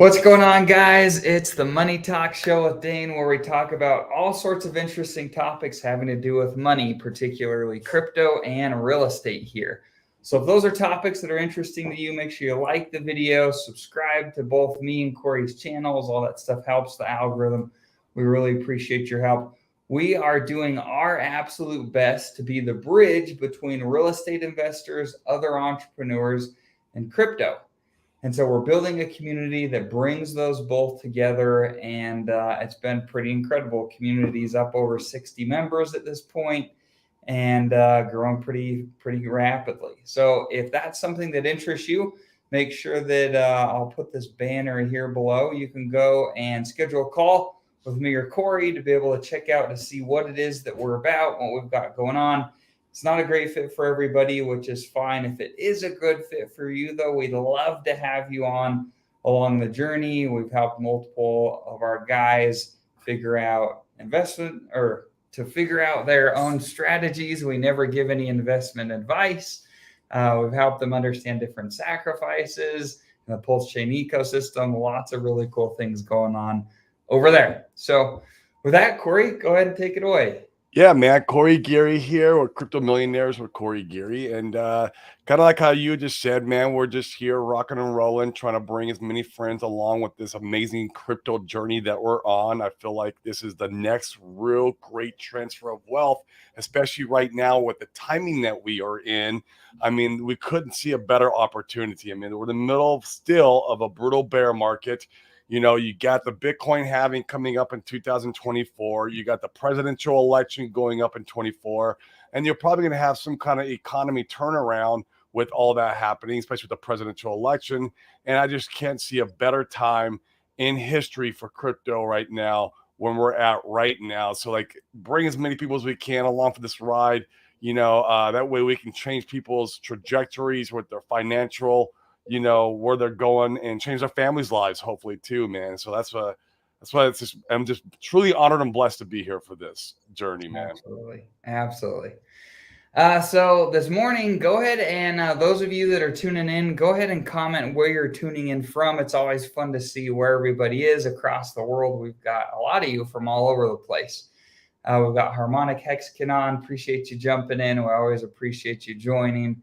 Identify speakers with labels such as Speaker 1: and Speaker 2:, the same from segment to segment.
Speaker 1: What's going on, guys? It's the Money Talk Show with Dane, where we talk about all sorts of interesting topics having to do with money, particularly crypto and real estate here. So if those are topics that are interesting to you, make sure you like the video, subscribe to both me and Corey's channels. All that stuff helps the algorithm. We really appreciate your help. We are doing our absolute best to be the bridge between real estate investors, other entrepreneurs, and crypto. And so we're building a community that brings those both together, and it's been pretty incredible. Community's up over 60 members at this point, and growing pretty rapidly. So if that's something that interests you, make sure that I'll put this banner here below. You can go and schedule a call with me or Corey to be able to check out to see what it is that we're about, what we've got going on. It's not a great fit for everybody, which is fine. If it is a good fit for you, though, we'd love to have you on along the journey. We've helped multiple of our guys figure out investment or to figure out their own strategies. We never give any investment advice. We've helped them understand different sacrifices in the Pulse Chain ecosystem. Lots of really cool things going on over there. So with that, Corey, go ahead and take it away.
Speaker 2: Yeah, man. Corey Geary here. We're Crypto Millionaires with Corey Geary. And kind of like how you just said, man, we're just here rocking and rolling, trying to bring as many friends along with this amazing crypto journey that we're on. I feel like this is the next real great transfer of wealth, especially right now with the timing that we are in. I mean, we couldn't see a better opportunity. I mean, we're in the middle still of a brutal bear market. You know, you got the Bitcoin halving coming up in 2024. You got the presidential election going up in 24. And you're probably going to have some kind of economy turnaround with all that happening, especially with the presidential election. And I just can't see a better time in history for crypto right now when we're at right now. So, like, bring as many people as we can along for this ride. You know, that way we can change people's trajectories with their financial, you know, where they're going and change their families' lives, hopefully too, man. So that's why it's just, I'm just truly honored and blessed to be here for this journey, man.
Speaker 1: Absolutely. So this morning, go ahead and those of you that are tuning in, go ahead and comment where you're tuning in from. It's always fun to see where everybody is across the world. We've got a lot of you from all over the place. We've got Harmonic Hexagon. Appreciate you jumping in. We always appreciate you joining.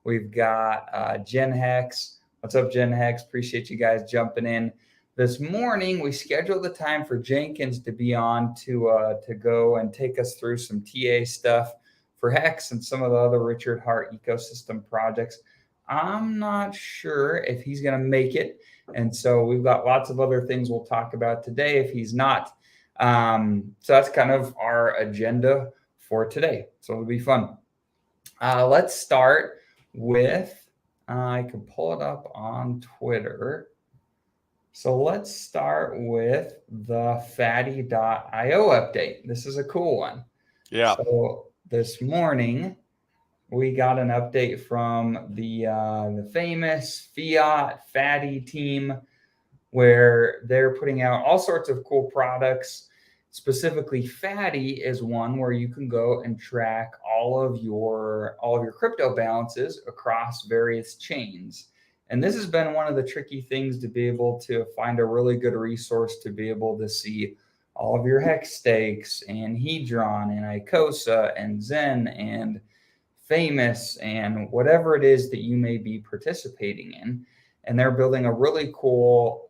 Speaker 1: We've got Jen Hex. What's up, Jen Hex? Appreciate you guys jumping in. This morning, we scheduled the time for Jenkinz to be on to go and take us through some TA stuff for Hex and some of the other Richard Hart ecosystem projects. I'm not sure if he's going to make it. And so we've got lots of other things we'll talk about today if he's not. So that's kind of our agenda for today. So it'll be fun. Let's start with, I can pull it up on Twitter. So let's start with the fatty.io update. This is a cool one.
Speaker 2: Yeah.
Speaker 1: So this morning, we got an update from the famous Fiat Fatty team, where they're putting out all sorts of cool products. Specifically, Fatty is one where you can go and track all of your crypto balances across various chains. And this has been one of the tricky things to be able to find a really good resource to be able to see all of your Hex stakes and Hedron and Icosa and Zen and Famous and whatever it is that you may be participating in. And they're building a really cool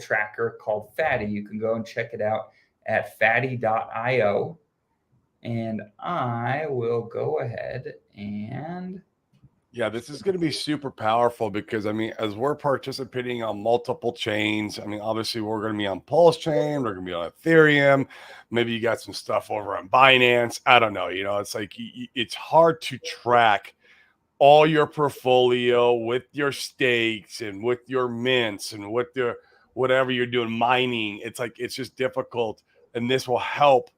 Speaker 1: tracker called Fatty. You can go and check it out at fatty.io. And I will go ahead and...
Speaker 2: Yeah, this is going to be super powerful because, I mean, as we're participating on multiple chains, I mean, obviously we're going to be on Pulse Chain, we're going to be on Ethereum, maybe you got some stuff over on Binance. I don't know. You know, it's like it's hard to track all your portfolio with your stakes and with your mints and with your whatever you're doing, mining. It's like it's just difficult. And this will help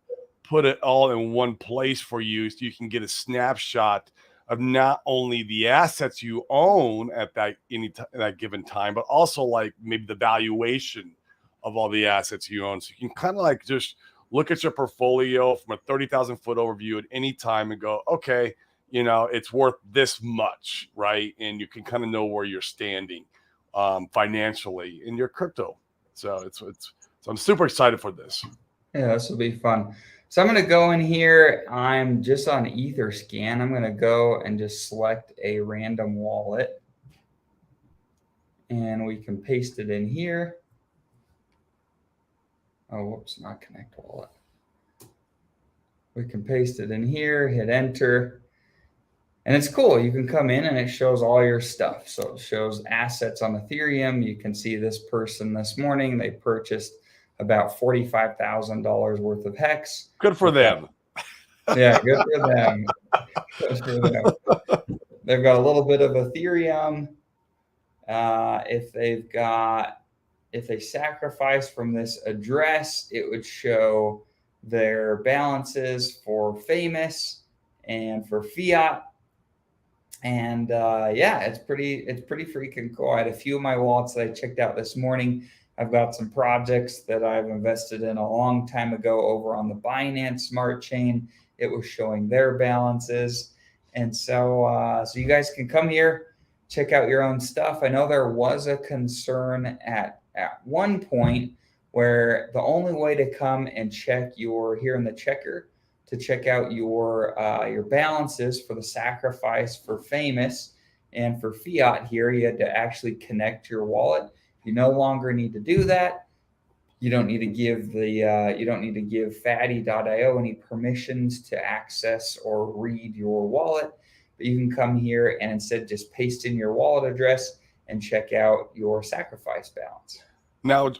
Speaker 2: put it all in one place for you so you can get a snapshot of not only the assets you own at that given time, but also like maybe the valuation of all the assets you own. So you can kind of like just look at your portfolio from a 30,000 foot overview at any time and go, okay, you know, it's worth this much, right? And you can kind of know where you're standing. financially in your crypto. So so I'm super excited for this.
Speaker 1: Yeah, this will be fun. So I'm going to go in here. I'm just on Etherscan. I'm going to go and just select a random wallet. And we can paste it in here. Oh, whoops, not connect wallet. We can paste it in here, hit enter. And it's cool. You can come in and it shows all your stuff. So it shows assets on Ethereum. You can see this person this morning, they purchased about $45,000 worth of Hex.
Speaker 2: Good for them.
Speaker 1: Yeah, good for them. Good for them. They've got a little bit of Ethereum. If they sacrifice from this address, it would show their balances for famous and for fiat. And yeah, it's pretty freaking cool. I had a few of my wallets that I checked out this morning. I've got some projects that I've invested in a long time ago over on the Binance Smart Chain. It was showing their balances. And so you guys can come here, check out your own stuff. I know there was a concern at one point where the only way to come and check here in the checker to check out your balances for the sacrifice for famous and for fiat here, you had to actually connect your wallet. You no longer need to do that. You don't need to give fatty.io any permissions to access or read your wallet, but you can come here and instead just paste in your wallet address and check out your sacrifice balance.
Speaker 2: Now,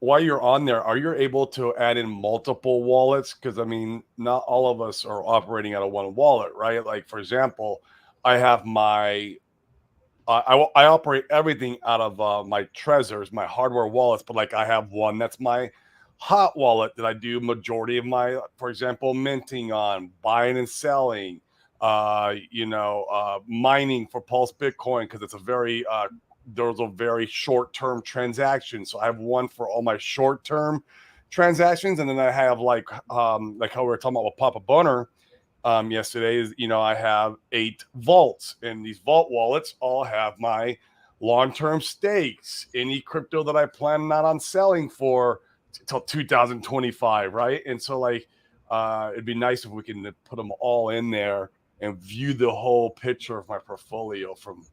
Speaker 2: while you're on there, are you able to add in multiple wallets? Because I mean, not all of us are operating out of one wallet, right? Like, for example, I have my I operate everything out of my Trezors, my hardware wallets, but like I have one that's my hot wallet that I do majority of my, for example, minting on, buying and selling, mining for Pulse Bitcoin because it's a very those are very short-term transactions. So I have one for all my short-term transactions, and then I have like how we were talking about with Papa Boner yesterday is, I have 8 vaults, and these vault wallets all have my long-term stakes, any crypto that I plan not on selling for until 2025, right? And so it'd be nice if we can put them all in there and view the whole picture of my portfolio from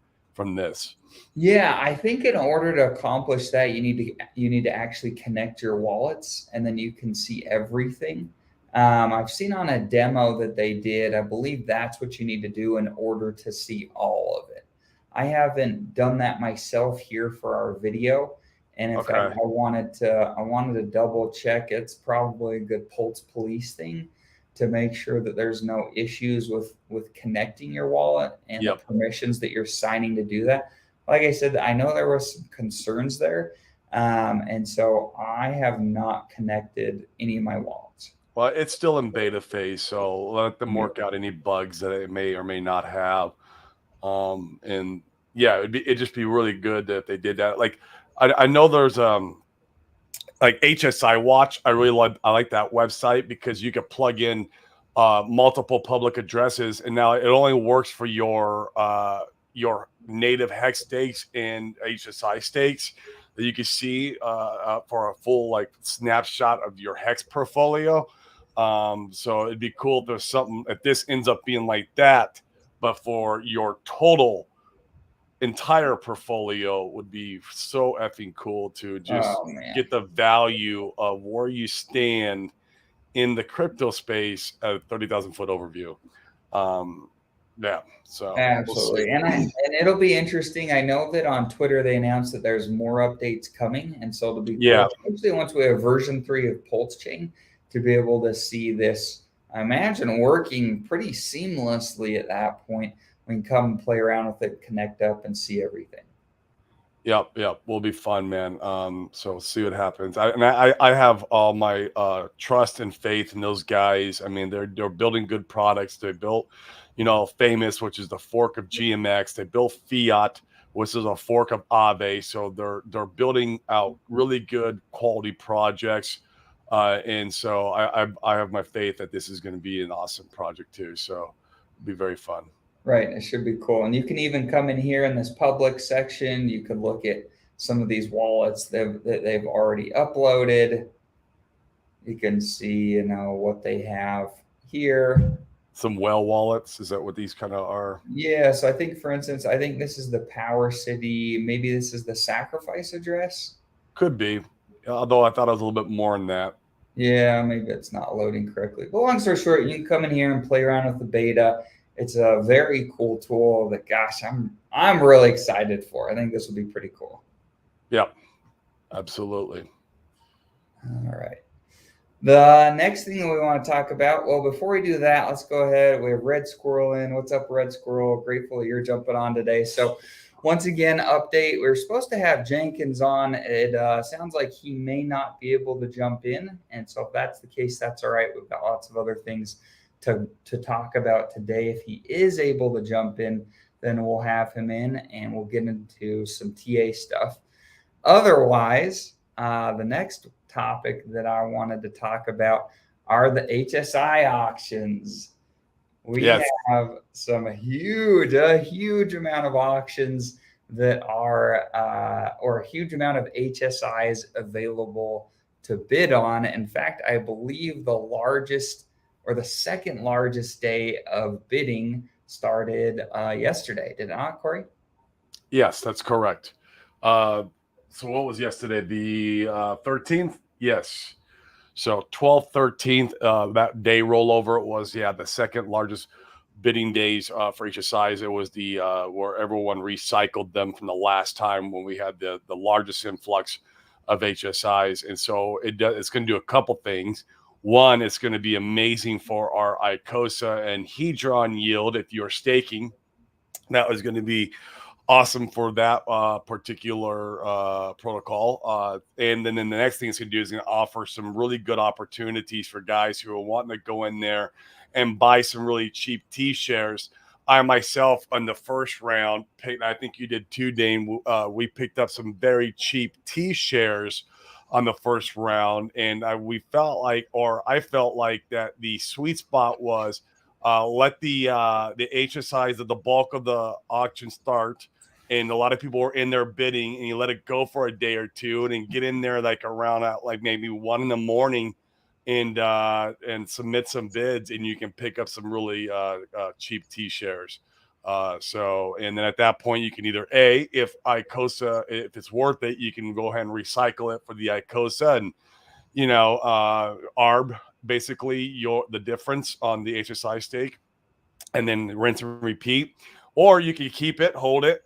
Speaker 2: this.
Speaker 1: Yeah, I think in order to accomplish that, you need to actually connect your wallets, and then you can see everything. I've seen on a demo that they did, I believe that's what you need to do in order to see all of it. I haven't done that myself here for our video. And in fact, I wanted to double check. It's probably a good Pulse Police thing to make sure that there's no issues with connecting your wallet and the permissions that you're signing to do that. Like I said, I know there was some concerns there. And so I have not connected any of my wallets.
Speaker 2: Well, it's still in beta phase, so let them work out any bugs that it may or may not have. And yeah, it'd just be really good if they did that. Like I know there's like HSI Watch. I like that website because you could plug in multiple public addresses, and now it only works for your native hex stakes and HSI stakes that you can see for a full snapshot of your hex portfolio. So it'd be cool if there's something, if this ends up being like that, but for your total entire portfolio would be so effing cool to just get the value of where you stand in the crypto space at a 30,000 foot overview. Yeah, so
Speaker 1: absolutely. And it'll be interesting. I know that on Twitter they announced that there's more updates coming, and so it'll be cool, especially once we have version 3 of Pulse Chain, to be able to see this, I imagine, working pretty seamlessly at that point. We can come and play around with it, connect up, and see everything.
Speaker 2: Yep, will be fun, man. So see what happens. I have all my trust and faith in those guys. I mean, they're building good products. They built, Famous, which is the fork of GMX. They built Fiat, which is a fork of Aave. So they're building out really good quality projects. And so I have my faith that this is going to be an awesome project too. So it'll be very fun.
Speaker 1: Right. It should be cool. And you can even come in here in this public section. You could look at some of these wallets that they've already uploaded. You can see, what they have here.
Speaker 2: Some whale wallets. Is that what these kind of are?
Speaker 1: Yeah. So I think, for instance, I think this is the Power City. Maybe this is the sacrifice address.
Speaker 2: Could be. Although I thought it was a little bit more than that.
Speaker 1: Yeah, maybe it's not loading correctly. But long story short, you can come in here and play around with the beta. It's a very cool tool that, gosh, I'm really excited for. I think this will be pretty cool.
Speaker 2: Yep, absolutely.
Speaker 1: All right. The next thing that we want to talk about, well, before we do that, let's go ahead. We have Red Squirrel in. What's up, Red Squirrel? Grateful that you're jumping on today. So once again, update. We were supposed to have Jenkinz on. It sounds like he may not be able to jump in. And so if that's the case, that's all right. We've got lots of other things to talk about today. If he is able to jump in, then we'll have him in and we'll get into some TA stuff. Otherwise, the next topic that I wanted to talk about are the HSI auctions. We have some a huge amount of auctions that are, or a huge amount of HSIs available to bid on. In fact, I believe the largest or the second largest day of bidding started yesterday. Did it not, Corey?
Speaker 2: Yes, that's correct. So what was yesterday? The 13th? Yes. So 12th, 13th, that day rollover was, the second largest bidding days for HSIs. It was the where everyone recycled them from the last time when we had the largest influx of HSIs. And so it's going to do a couple things. One, it's going to be amazing for our ICOSA and Hedron yield if you're staking. That was going to be awesome for that particular protocol. And then the next thing it's going to do is going to offer some really good opportunities for guys who are wanting to go in there and buy some really cheap T-shares. I myself, on the first round, I think you did too, Dane, we picked up some very cheap T-shares on the first round. And I felt like that the sweet spot was let the HSIs of the bulk of the auction start, and a lot of people were in there bidding, and you let it go for a day or two, and then get in there like around at like maybe 1 a.m. and submit some bids, and you can pick up some really cheap T-shares. And then at that point, you can either if it's worth it, you can go ahead and recycle it for the ICOSA, and ARB basically the difference on the HSI stake, and then rinse and repeat. Or you can keep it, hold it,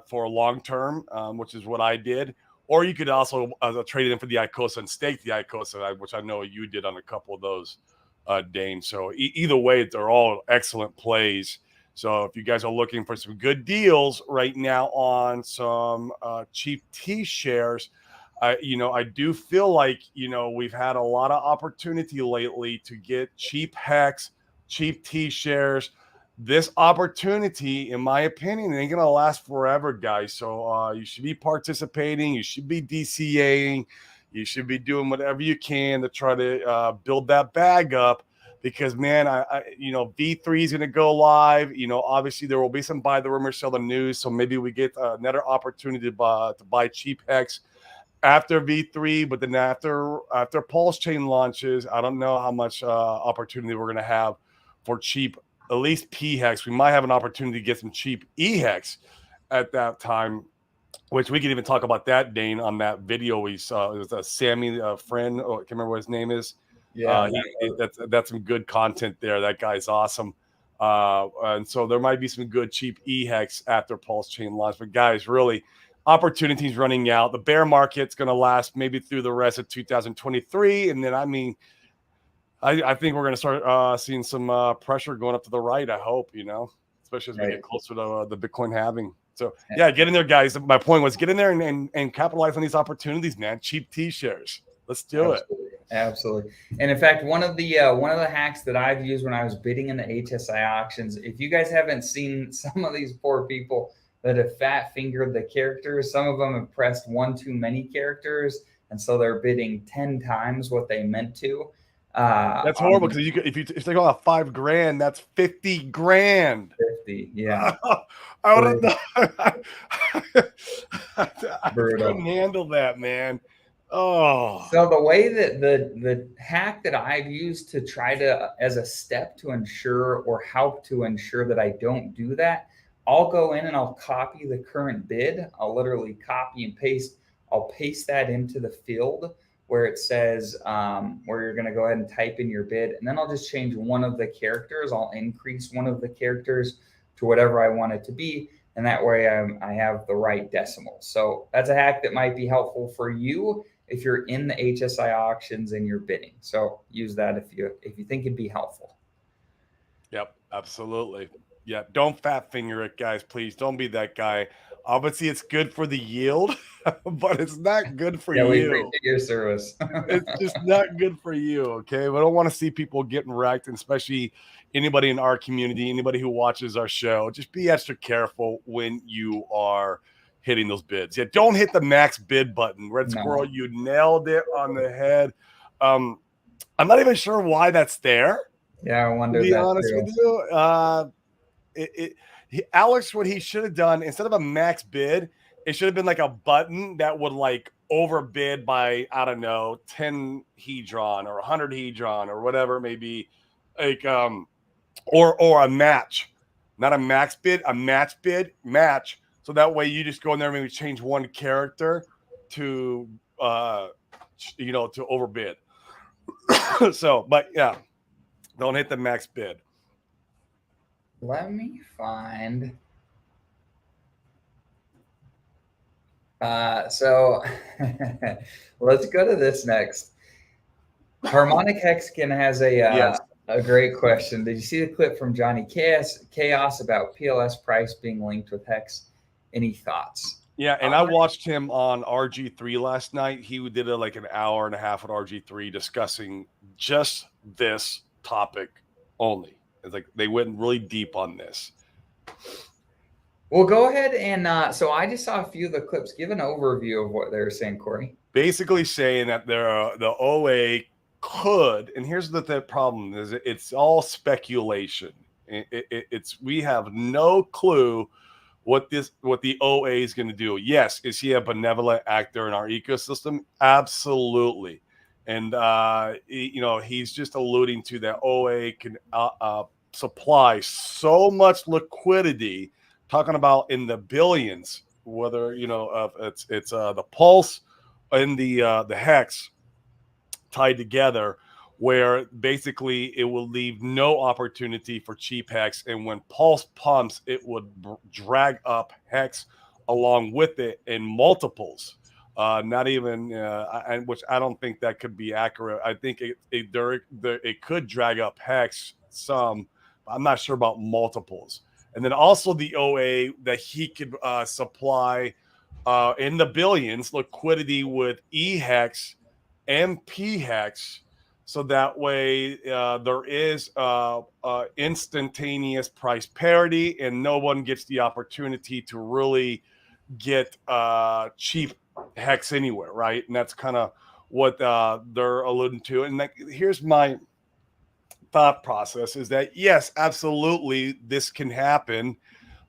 Speaker 2: for a long term, which is what I did. Or you could also trade it in for the ICOSA and stake the ICOSA, which I know you did on a couple of those, Dane. So either way, they're all excellent plays. So if you guys are looking for some good deals right now on some cheap T-shares, I do feel like, we've had a lot of opportunity lately to get cheap HEX, cheap T-shares. This opportunity, in my opinion, ain't going to last forever, guys. So you should be participating. You should be DCAing. You should be doing whatever you can to try to build that bag up. Because, man, V3 is going to go live. Obviously there will be some buy the rumor, sell the news. So maybe we get another opportunity to buy cheap HEX after V3. But then after Pulse Chain launches, I don't know how much opportunity we're going to have for cheap, at least P-HEX. We might have an opportunity to get some cheap E-HEX at that time, which we can even talk about that, Dane, on that video we saw. It was a Sammy friend. I can't remember what his name is.
Speaker 1: Yeah,
Speaker 2: that's some good content there. That guy's awesome. And so there might be some good cheap E-HEX after Pulse Chain launch. But guys, really, opportunities running out. The bear market's going to last maybe through the rest of 2023. And then, I think we're going to start seeing some pressure going up to the right, I hope, especially as we get closer to the Bitcoin halving. So, get in there, guys. My point was get in there and capitalize on these opportunities, man. Cheap T-shares. Let's do it.
Speaker 1: Absolutely. And in fact, one of the hacks that I've used when I was bidding in the HSI auctions, if you guys haven't seen some of these poor people that have fat fingered the characters, some of them have pressed one too many characters, and so they're bidding 10 times what they meant to.
Speaker 2: That's horrible, because if they go out $5,000, that's $50,000.
Speaker 1: 50, yeah.
Speaker 2: I would have I
Speaker 1: Brutal.
Speaker 2: couldn't handle that, man. Oh,
Speaker 1: So the way that the hack that I've used to try to, as a step to ensure or help to ensure that I don't do that, I'll go in and I'll copy the current bid. I'll literally copy and paste. I'll paste that into the field where it says where you're going to go ahead and type in your bid, and then I'll just change one of the characters. I'll increase one of the characters to whatever I want it to be, and that way I have the right decimal. So that's a hack that might be helpful for you if you're in the HSI auctions and you're bidding. So use that if you think it'd be helpful.
Speaker 2: yep, absolutely. Yeah, don't fat finger it, guys. Please don't be that guy. Obviously, it's good for the yield, but it's not good for
Speaker 1: Yeah, we
Speaker 2: you.
Speaker 1: appreciate your service.
Speaker 2: It's just not good for you. Okay, we don't want to see people getting wrecked, and especially anybody in our community, anybody who watches our show. Just be extra careful when you are hitting those bids. Yeah, don't hit the max bid button. Red Squirrel, you nailed it on the head. I'm not even sure why that's there.
Speaker 1: Yeah, I wonder.
Speaker 2: To be
Speaker 1: that
Speaker 2: honest
Speaker 1: too.
Speaker 2: with you, Alex, what he should have done instead of a max bid, it should have been like a button that would like overbid by, I don't know, 10 hedron or 100 hedron or whatever it may be, like or a match, not a max bid, a match bid match. So that way you just go in there and maybe change one character to to overbid. So, but yeah, don't hit the max bid.
Speaker 1: Let me find. So let's go to this next. Harmonic Hexagon has
Speaker 2: Yes.
Speaker 1: a great question. Did you see the clip from Johnny Chaos about PLS price being linked with Hex? Any thoughts?
Speaker 2: Yeah, and I watched him on RG3 last night. He did like an hour and a half at RG3 discussing just this topic only. It's like they went really deep on this.
Speaker 1: Well, go ahead and so I just saw a few of the clips. Give an overview of what they were saying, Corey.
Speaker 2: Basically saying that the OA could, and here's the problem: is it's all speculation. It's we have no clue what the OA is going to do. Yes, is he a benevolent actor in our ecosystem? Absolutely. And he's just alluding to that OA can supply so much liquidity, talking about in the billions, whether it's the pulse and the hex tied together, where basically it will leave no opportunity for cheap hex, and when pulse pumps, it would drag up hex along with it in multiples. Not even, which I don't think that could be accurate. I think it could drag up hex some. I'm not sure about multiples. And then also the OA that he could supply in the billions liquidity with E hex and P hex. So that way there is instantaneous price parity, and no one gets the opportunity to really get cheap hex anywhere, right? And that's kind of what they're alluding to. And here's my thought process: is that yes, absolutely, this can happen.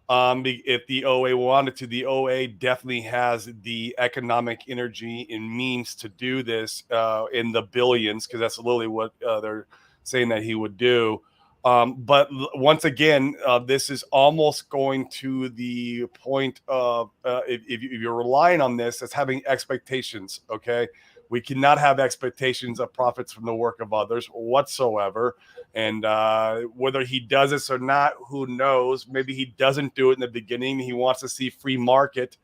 Speaker 2: If the OA wanted to, the OA definitely has the economic energy and means to do this in the billions, because that's literally what they're saying that he would do. But once again, this is almost going to the point of if you're relying on this as having expectations, okay? We cannot have expectations of profits from the work of others whatsoever. And whether he does this or not, who knows? Maybe he doesn't do it in the beginning. He wants to see free market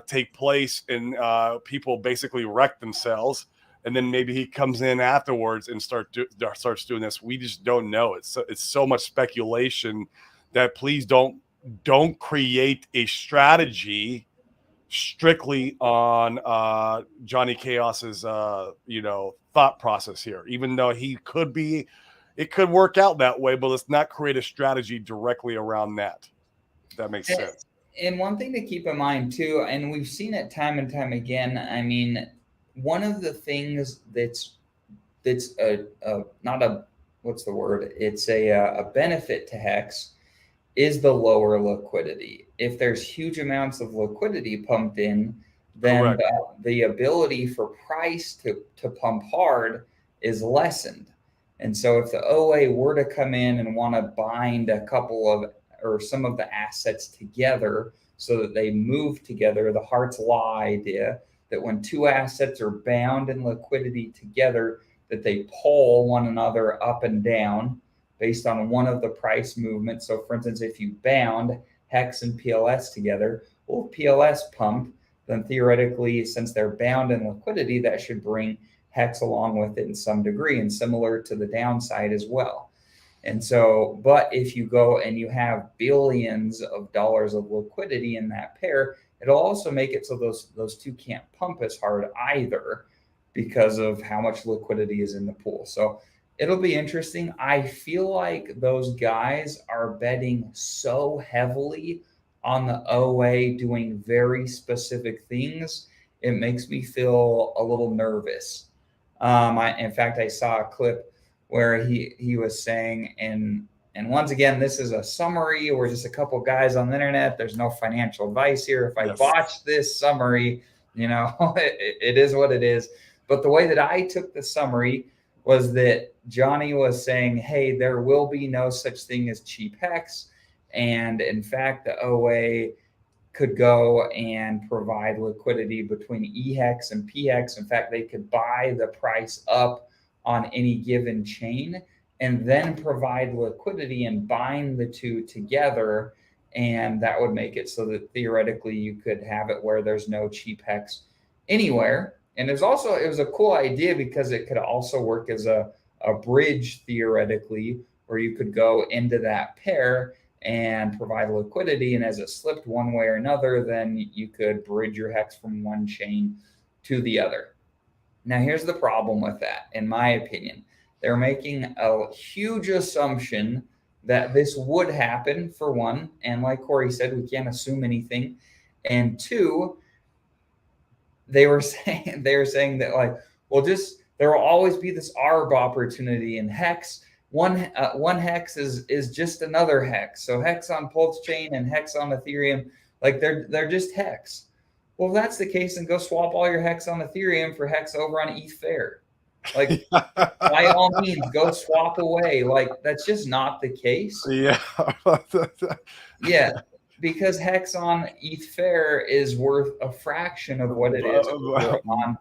Speaker 2: take place and people basically wreck themselves. And then maybe he comes in afterwards and starts doing this. We just don't know. It's so much speculation that please don't create a strategy strictly on Johnny Chaos's thought process here. Even though it could work out that way, but let's not create a strategy directly around that. If that makes sense.
Speaker 1: And one thing to keep in mind too, and we've seen it time and time again. I mean, one of the things that's not a what's the word? It's a benefit to Hex is the lower liquidity. if there's huge amounts of liquidity pumped in, then
Speaker 2: Correct.
Speaker 1: the ability for price to pump hard is lessened. And so if the OA were to come in and want to bind a couple of or some of the assets together so that they move together, the Hart's Law idea that when two assets are bound in liquidity together, that they pull one another up and down based on one of the price movements. So for instance, if you bound HEX and PLS together, well, if PLS pumped, then theoretically, since they're bound in liquidity, that should bring HEX along with it in some degree, and similar to the downside as well. And so, but if you go and you have billions of dollars of liquidity in that pair, it'll also make it so those two can't pump as hard either because of how much liquidity is in the pool. So it'll be interesting. I feel like those guys are betting so heavily on the OA doing very specific things. It makes me feel a little nervous. In fact, I saw a clip where he was saying, and once again, this is a summary. We're just a couple guys on the internet. There's no financial advice here. If I botch this summary, it is what it is. But the way that I took the summary was that Johnny was saying, hey, there will be no such thing as cheap HEX. And in fact, the OA could go and provide liquidity between EHEX and PHEX. In fact, they could buy the price up on any given chain and then provide liquidity and bind the two together. And that would make it so that theoretically you could have it where there's no cheap HEX anywhere. And it was a cool idea because it could also work as a bridge theoretically, where you could go into that pair and provide liquidity. And as it slipped one way or another, then you could bridge your HEX from one chain to the other. Now, here's the problem with that, in my opinion. They're making a huge assumption that this would happen, for one. And like Corey said, we can't assume anything. And two, they were saying that, like, well, just there will always be this ARB opportunity in HEX. One HEX is just another HEX. So HEX on Pulse Chain and HEX on Ethereum, like they're just HEX. Well, if that's the case, then go swap all your HEX on Ethereum for HEX over on ETH Fair. Like, by all means, go swap away. Like, that's just not the case.
Speaker 2: Yeah.
Speaker 1: Yeah, because HEX on ETH Fair is worth a fraction of what it is on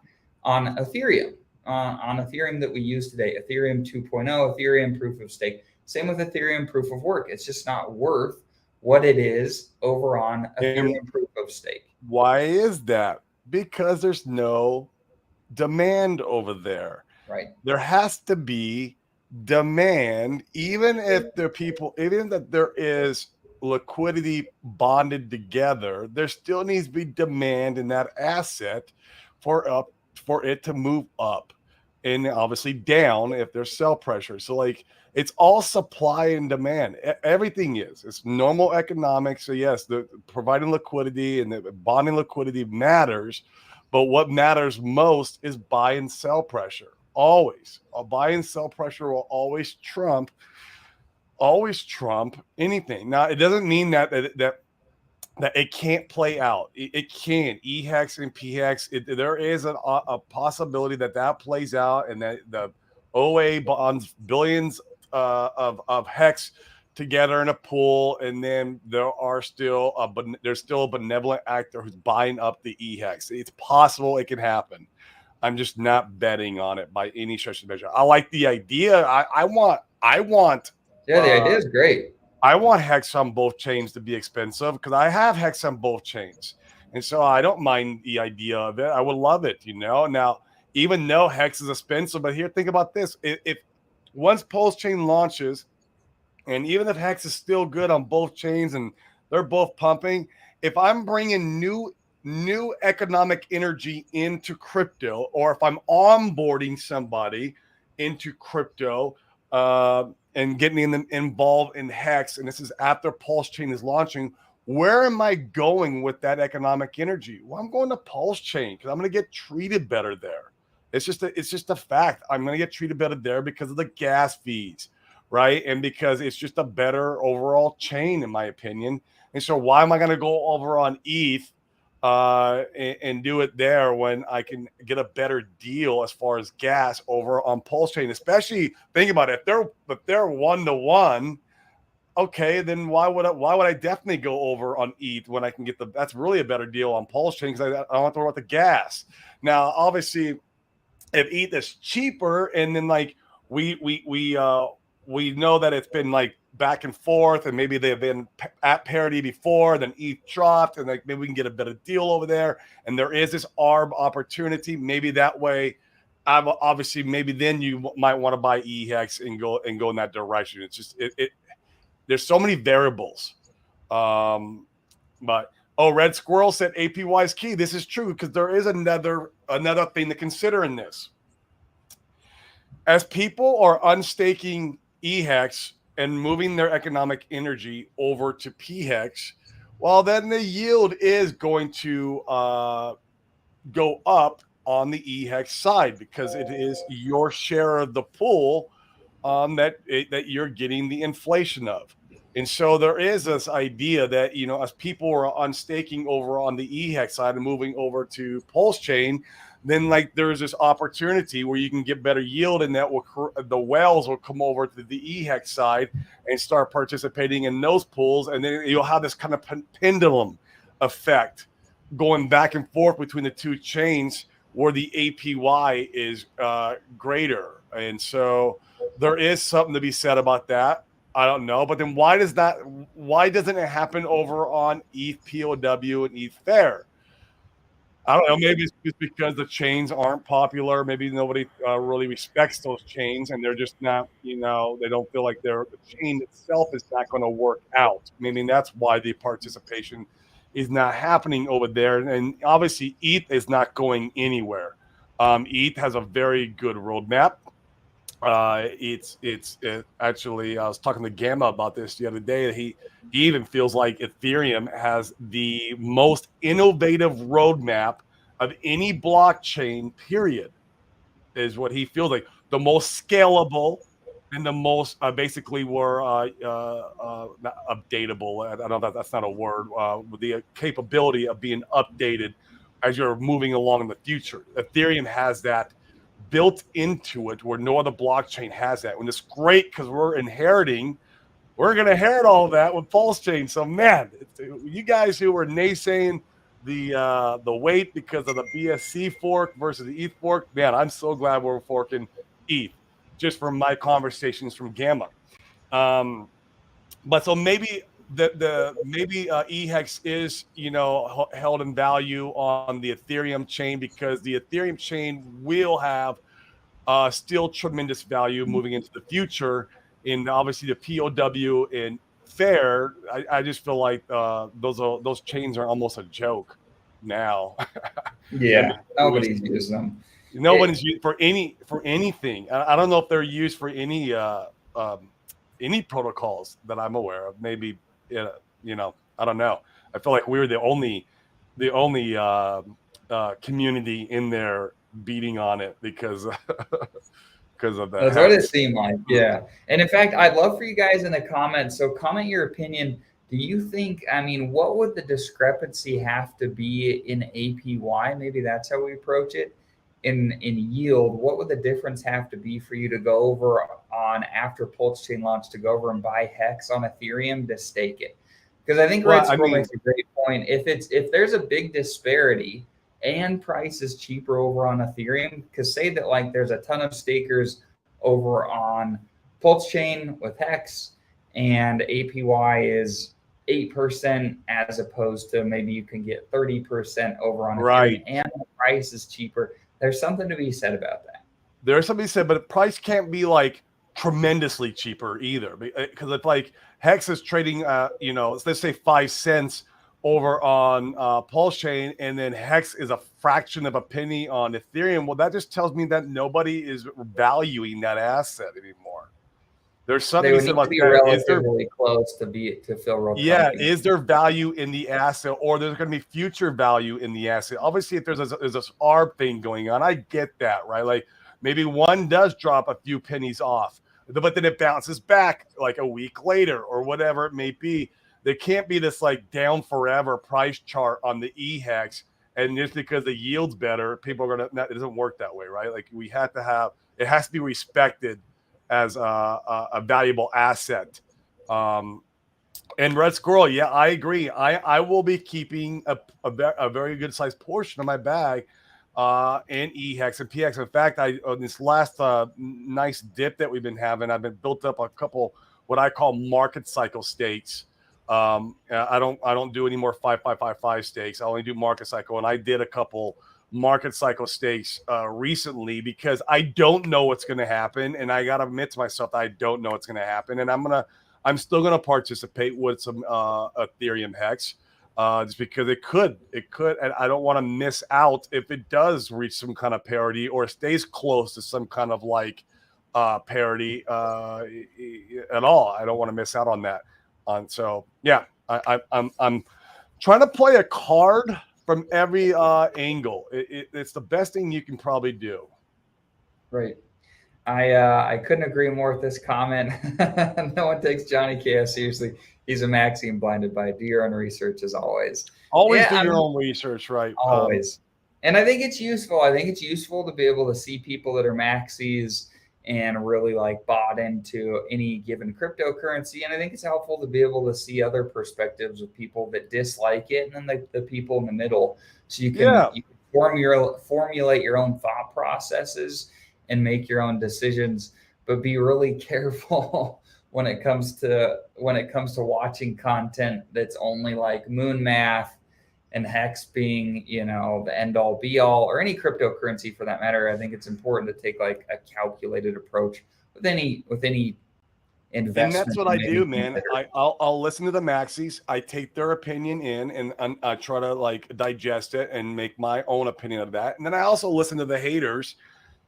Speaker 1: Ethereum. On Ethereum that we use today, Ethereum 2.0, Ethereum proof of stake. Same with Ethereum proof of work. It's just not worth what it is over on Ethereum proof of stake.
Speaker 2: Why is that? Because there's no demand over there.
Speaker 1: Right.
Speaker 2: There has to be demand, even if that there is liquidity bonded together, there still needs to be demand in that asset for it to move up, and obviously down if there's sell pressure. So like, it's all supply and demand. Everything it's normal economics. So yes, the providing liquidity and the bonding liquidity matters, but what matters most is buy and sell pressure. Always, a buy and sell pressure will always trump anything. Now, it doesn't mean that it can't play out. It can. EHEX and PHEX, there is a possibility that plays out, and that the OA bonds billions of HEX together in a pool, and then there's still a benevolent actor who's buying up the EHEX. It's possible it can happen. I'm just not betting on it by any stretch of the measure. I like the idea. I want.
Speaker 1: Yeah, the idea is great.
Speaker 2: I want HEX on both chains to be expensive because I have HEX on both chains. And so I don't mind the idea of it. I would love it, Now, even though HEX is expensive, but here, think about this. If once Pulse Chain launches, and even if HEX is still good on both chains and they're both pumping, if I'm bringing new economic energy into crypto, or if I'm onboarding somebody into crypto, and getting them involved in HEX, and this is after Pulse Chain is launching, where am I going with that economic energy? Well, I'm going to Pulse Chain because I'm going to get treated better there. It's just a fact. I'm going to get treated better there because of the gas fees, right? And because it's just a better overall chain, in my opinion. And so why am I going to go over on ETH and do it there when I can get a better deal as far as gas over on Pulse Chain? Especially think about it, if they're 1-to-1, okay, then why would I definitely go over on ETH when I can get that's really a better deal on Pulse Chain, because I don't have to worry about the gas. Now, obviously, if ETH is cheaper, and then like we know that it's been like back and forth, and maybe they've been at parity before, then ETH dropped, and like maybe we can get a better deal over there, and there is this ARB opportunity. Maybe that way, obviously maybe then you might want to buy EHEX and go in that direction. It's just there's so many variables. But Red Squirrel said APY is key. This is true, because there is another thing to consider in this. As people are unstaking EHEX and moving their economic energy over to PHEX, well, then the yield is going to go up on the EHEX side, because it is your share of the pool that you're getting the inflation of. And so there is this idea that, as people are unstaking over on the EHEX side and moving over to Pulse Chain, then like there's this opportunity where you can get better yield, and that the whales will come over to the EHEX side and start participating in those pools. And then you'll have this kind of pendulum effect going back and forth between the two chains, where the APY is greater. And so there is something to be said about that. I don't know. But then why doesn't it happen over on ETH POW and ETH Fair? I don't know. Maybe it's just because the chains aren't popular. Maybe nobody really respects those chains, and they're just not, they don't feel like the chain itself is not going to work out. Meaning that's why the participation is not happening over there. And obviously ETH is not going anywhere. ETH has a very good roadmap. It's actually, I was talking to Gamma about this the other day. He even feels like Ethereum has the most innovative roadmap of any blockchain, period, is what he feels like. The most scalable and the most basically were not updatable. I don't know, that's not a word. With the capability of being updated as you're moving along in the future. Ethereum has that built into it, where no other blockchain has that. And it's great because we're going to inherit all of that with Pulse Chain. So man, you guys who were naysaying the weight because of the BSC fork versus the ETH fork, man, I'm so glad we're forking ETH, just from my conversations from Gamma. But so maybe maybe EHEX is held in value on the Ethereum chain, because the Ethereum chain will have still tremendous value moving into the future. And obviously the POW and Fair, I just feel like those chains are almost a joke now.
Speaker 1: Yeah, nobody's using them.
Speaker 2: Nobody's used for anything. I don't know if they're used for any protocols that I'm aware of. Maybe I don't know. I feel like we were the only community in there beating on it because of that.
Speaker 1: That's what it seemed like. Yeah. And in fact, I'd love for you guys in the comments. So comment your opinion. Do you think, what would the discrepancy have to be in APY? Maybe that's how we approach it. In yield, what would the difference have to be for you to go over on, after Pulse Chain launch, to go over and buy Hex on Ethereum to stake it? Because I think Red Squirrel makes a great point. If there's a big disparity and price is cheaper over on Ethereum, because say that like there's a ton of stakers over on Pulse Chain with Hex, and APY is 8% as opposed to maybe you can get 30% over on Ethereum, and the price is cheaper. There's something to be said about that.
Speaker 2: There's something to be said, but the price can't be like tremendously cheaper either, because it's like Hex is trading, let's say 5 cents over on Pulse Chain, and then Hex is a fraction of a penny on Ethereum. Well, that just tells me that nobody is valuing that asset anymore. There's something
Speaker 1: they would need to be relatively close to feel real.
Speaker 2: Yeah, is there value in the asset, or there's going to be future value in the asset? Obviously, if there's this ARB thing going on, I get that, right? Like maybe one does drop a few pennies off, but then it bounces back like a week later or whatever it may be. there can't be this like down forever price chart on the EHEX, and just because the yield's better, people are gonna. It doesn't work that way, right? Like we have to have it has to be respected as a valuable asset. And Red Squirrel, yeah, I agree. I will be keeping a very good sized portion of my bag in EHEX and PX. In fact, on this last nice dip that we've been having, I've been built up a couple what I call market cycle stakes. I don't do any more 5555 stakes. I only do market cycle, and I did a couple market cycle stakes recently because I don't know what's going to happen, and I got to admit to myself that I don't know what's going to happen, and I'm still going to participate with some Ethereum hex. Just because it could, and I don't want to miss out if it does reach some kind of parity or stays close to some kind of like parity at all. I don't want to miss out on that. So yeah, I'm trying to play a card from every angle. It's the best thing you can probably do.
Speaker 1: Right. I couldn't agree more with this comment. No one takes Johnny KS seriously. He's a Maxime blinded by. Do your own research as always.
Speaker 2: Always do your own research, right?
Speaker 1: Always. And I think it's useful. I think it's useful to be able to see people that are maxis and really like bought into any given cryptocurrency. And I think it's helpful to be able to see other perspectives of people that dislike it, and then the people in the middle. So you can formulate your own thought processes and make your own decisions, but be really careful when it comes to watching content that's only like moon math and hex being, the end all be all, or any cryptocurrency for that matter. I think it's important to take like a calculated approach with any investment.
Speaker 2: And that's what I do, man. I'll listen to the maxis. I take their opinion in, and I try to like digest it and make my own opinion of that. And then I also listen to the haters.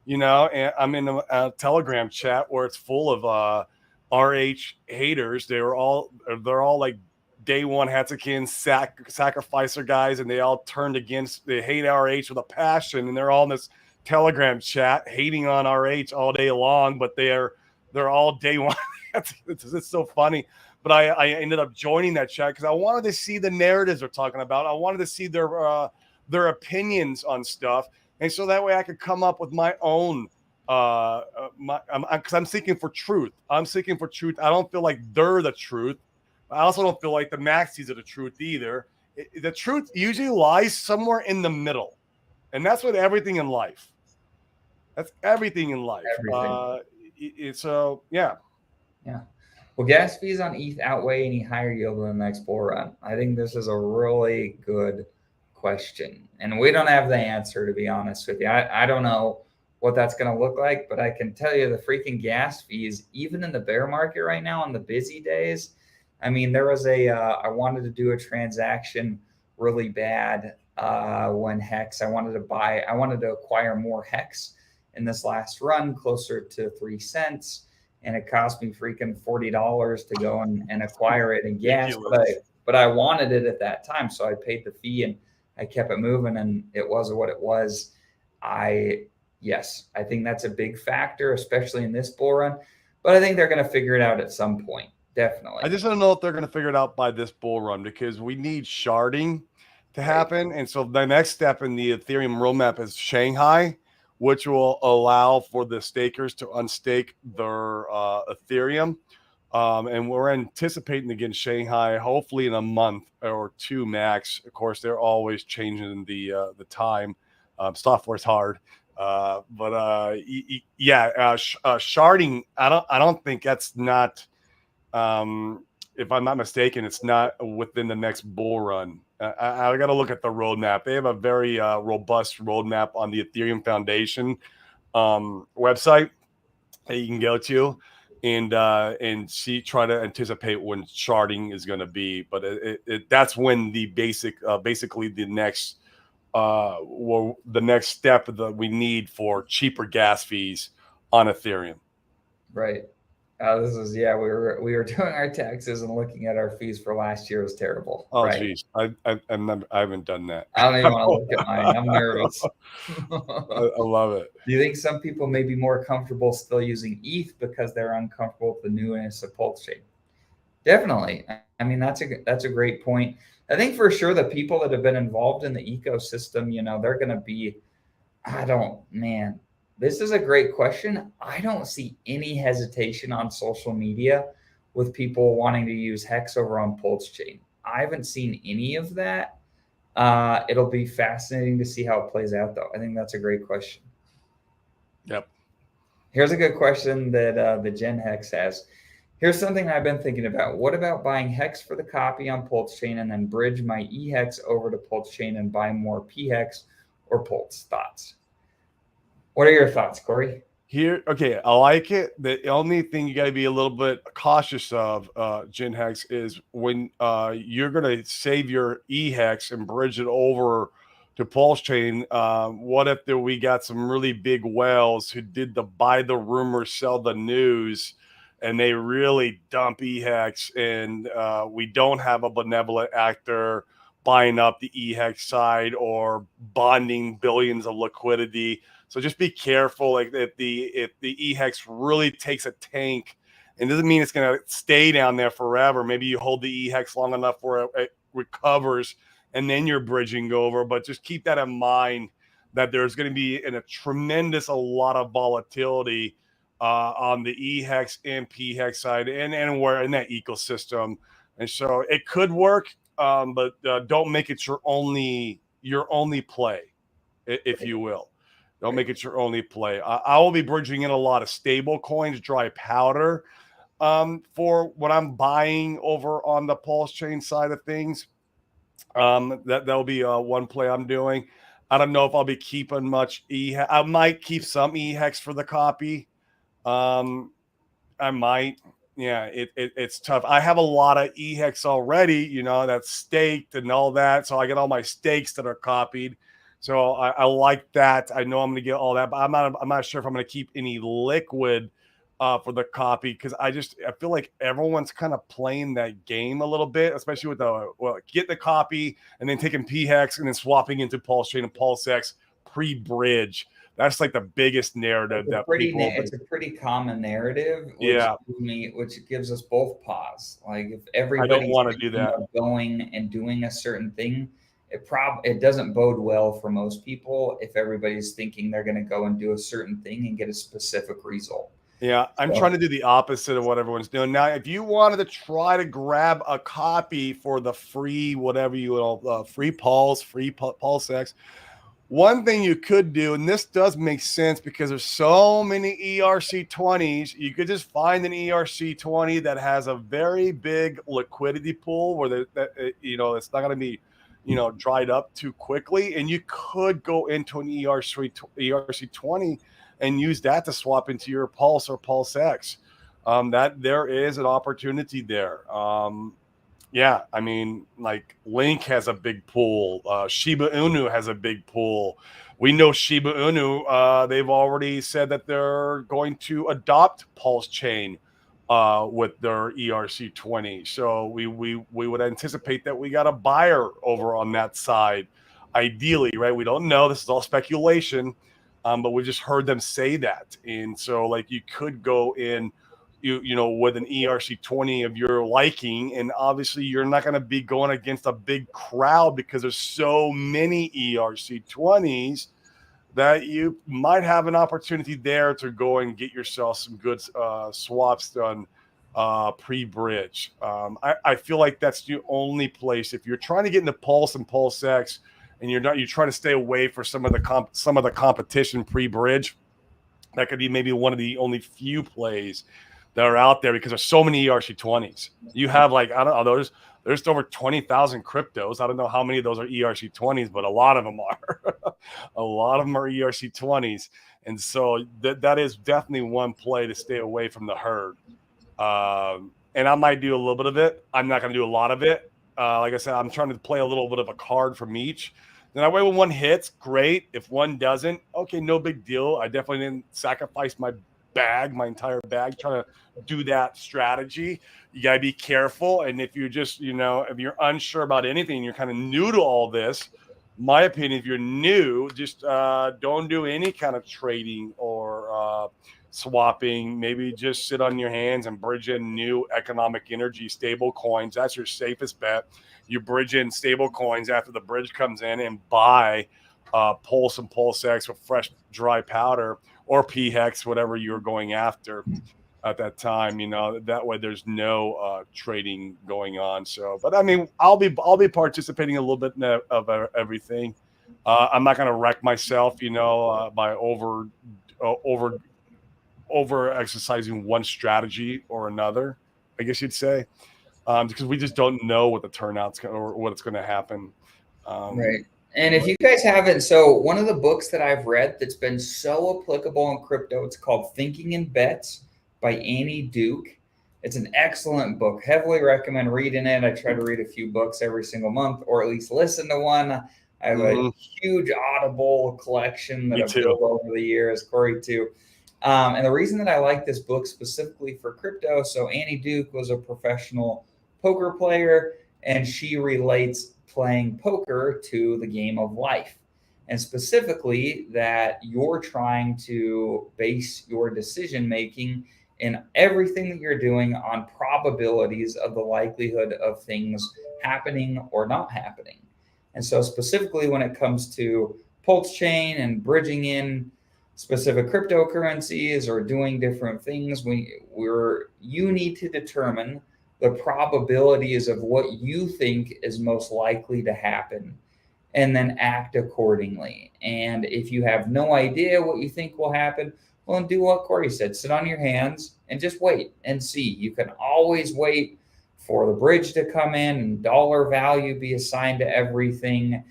Speaker 2: And I'm in a Telegram chat where it's full of RH haters. They're all like day one Hatzikin sacrificer guys, and they all turned against. They hate RH with a passion, and they're all in this Telegram chat hating on RH all day long. But they're all day one. It's so funny. But I ended up joining that chat because I wanted to see the narratives they're talking about. I wanted to see their opinions on stuff. And so that way I could come up with my own, because I'm seeking for truth. I don't feel like they're the truth. I also don't feel like the maxis are the truth either. The truth usually lies somewhere in the middle. And that's what everything in life. That's everything in life. So, yeah.
Speaker 1: Yeah. Will gas fees on ETH outweigh any higher yield in the next bull run? I think this is a really good question, and we don't have the answer, to be honest with you. I don't know what that's going to look like, but I can tell you the freaking gas fees, even in the bear market right now on the busy days. I mean, there was I wanted to do a transaction really bad when hex. I wanted to acquire more hex in this last run, closer to 3 cents, and it cost me freaking $40 to go and acquire it in gas. But I wanted it at that time, so I paid the fee and I kept it moving, and it was what it was. Yes, I think that's a big factor, especially in this bull run. But I think they're going to figure it out at some point. Definitely.
Speaker 2: I just don't know if they're going to figure it out by this bull run, because we need sharding to happen. And so the next step in the Ethereum roadmap is Shanghai, which will allow for the stakers to unstake their Ethereum. And we're anticipating again Shanghai, hopefully in a month or two max. Of course, they're always changing the time. Software's hard, sharding. I don't think that's not. If I'm not mistaken, it's not within the next bull run. I got to look at the roadmap. They have a very robust roadmap on the Ethereum Foundation website that you can go to and try to anticipate when sharding is going to be. But that's when the basically the next step that we need for cheaper gas fees on Ethereum.
Speaker 1: Right. We were doing our taxes and looking at our fees for last year was terrible.
Speaker 2: Oh, geez. I haven't done that.
Speaker 1: I don't even want to look at mine. I'm nervous.
Speaker 2: I love it.
Speaker 1: Do you think some people may be more comfortable still using ETH because they're uncomfortable with the newness of Pulse Chain? Definitely. I mean, that's a great point. I think for sure the people that have been involved in the ecosystem, they're going to be, man, this is a great question. I don't see any hesitation on social media with people wanting to use Hex over on Pulse Chain. I haven't seen any of that. It'll be fascinating to see how it plays out, though. I think that's a great question.
Speaker 2: Yep.
Speaker 1: Here's a good question that the Gen Hex has. Here's something I've been thinking about. What about buying Hex for the copy on Pulse Chain and then bridge my eHex over to Pulse Chain and buy more PHEX or Pulse? Thoughts? What are your thoughts, Corey?
Speaker 2: Here, okay, I like it. The only thing you got to be a little bit cautious of, Gen Hex, is when you're going to save your eHex and bridge it over to Pulse Chain. What if we got some really big whales who did the buy the rumor, sell the news, and they really dump eHex, and we don't have a benevolent actor buying up the eHex side or bonding billions of liquidity. So just be careful. Like if the eHex really takes a tank, and doesn't mean it's going to stay down there forever. Maybe you hold the eHex long enough where it recovers, and then you're bridging over. But just keep that in mind, that there's going to be a lot of volatility on the eHex and PHEX side, and where in that ecosystem. And so it could work, but don't make it your only play, if you will. Don't make it your only play. I will be bridging in a lot of stable coins, dry powder, for what I'm buying over on the Pulse Chain side of things. That'll be one play I'm doing. I don't know if I'll be keeping much I might keep some eHex for the copy. I might. Yeah, it's tough. I have a lot of eHex already, that's staked and all that. So I get all my stakes that are copied. So I like that. I know I'm going to get all that, but I'm not sure if I'm going to keep any liquid for the copy, because I feel like everyone's kind of playing that game a little bit, especially with get the copy and then taking PHEX and then swapping into Pulse Chain and PulseX pre-bridge. That's like the biggest narrative
Speaker 1: it's a pretty common narrative, which gives us both pause. Like if everybody's
Speaker 2: I don't want to do that,
Speaker 1: going and doing a certain thing, it doesn't bode well for most people if everybody's thinking they're going to go and do a certain thing and get a specific result.
Speaker 2: Yeah, I'm trying to do the opposite of what everyone's doing. Now, if you wanted to try to grab a copy for the free, free PulseX, one thing you could do, and this does make sense because there's so many ERC20s, you could just find an ERC20 that has a very big liquidity pool where it's not going to be, dried up too quickly. And you could go into an ERC20 and use that to swap into your Pulse or PulseX. That there is an opportunity there. Yeah, I mean, like Link has a big pool. Shiba Inu has a big pool. We know Shiba Inu, they've already said that they're going to adopt Pulse Chain with their ERC20. So we would anticipate that we got a buyer over on that side, ideally, right? We don't know. This is all speculation, but we just heard them say that. And so, like, you could go in, with an ERC20 of your liking, and obviously you're not going to be going against a big crowd because there's so many ERC20s that you might have an opportunity there to go and get yourself some good swaps done pre-bridge. I feel like that's the only place, if you're trying to get into Pulse and PulseX and you're trying to stay away for some of the competition pre-bridge, that could be maybe one of the only few plays that are out there, because there's so many ERC20s. You have, like, I don't know, there's over 20,000 cryptos. I don't know how many of those are ERC20s, but a lot of them are. A lot of them are ERC20s. And so that is definitely one play to stay away from the herd. And I might do a little bit of it. I'm not going to do a lot of it. Like I said, I'm trying to play a little bit of a card from each. Then that way, when one hits, great. If one doesn't, okay, no big deal. I definitely didn't sacrifice my entire bag trying to do that strategy. You got to be careful. And if you're just, if you're unsure about anything, you're kind of new to all this, my opinion, if you're new, just don't do any kind of trading or swapping, maybe just sit on your hands and bridge in new economic energy stable coins. That's your safest bet. You bridge in stable coins after the bridge comes in and buy Pulse and Pulse X with fresh dry powder or PHEX, whatever you're going after at that time. That way there's no trading going on. So, but I mean, I'll be participating a little bit of everything. I'm not going to wreck myself, by over exercising one strategy or another, I guess you'd say, because we just don't know what the turnout's or what it's going to happen.
Speaker 1: Right. And if you guys haven't, so one of the books that I've read that's been so applicable in crypto, it's called Thinking in Bets by Annie Duke. It's an excellent book. Heavily recommend reading it. I try to read a few books every single month, or at least listen to one. I have a huge Audible collection that I've built over the years, Corey too. And the reason that I like this book specifically for crypto, so Annie Duke was a professional poker player, and she relates playing poker to the game of life. And specifically that you're trying to base your decision-making in everything that you're doing on probabilities of the likelihood of things happening or not happening. And so specifically when it comes to Pulse Chain and bridging in specific cryptocurrencies or doing different things, you need to determine the probabilities of what you think is most likely to happen and then act accordingly. And if you have no idea what you think will happen, well, then do what Corey said, sit on your hands and just wait and see. You can always wait for the bridge to come in and dollar value be assigned to everything,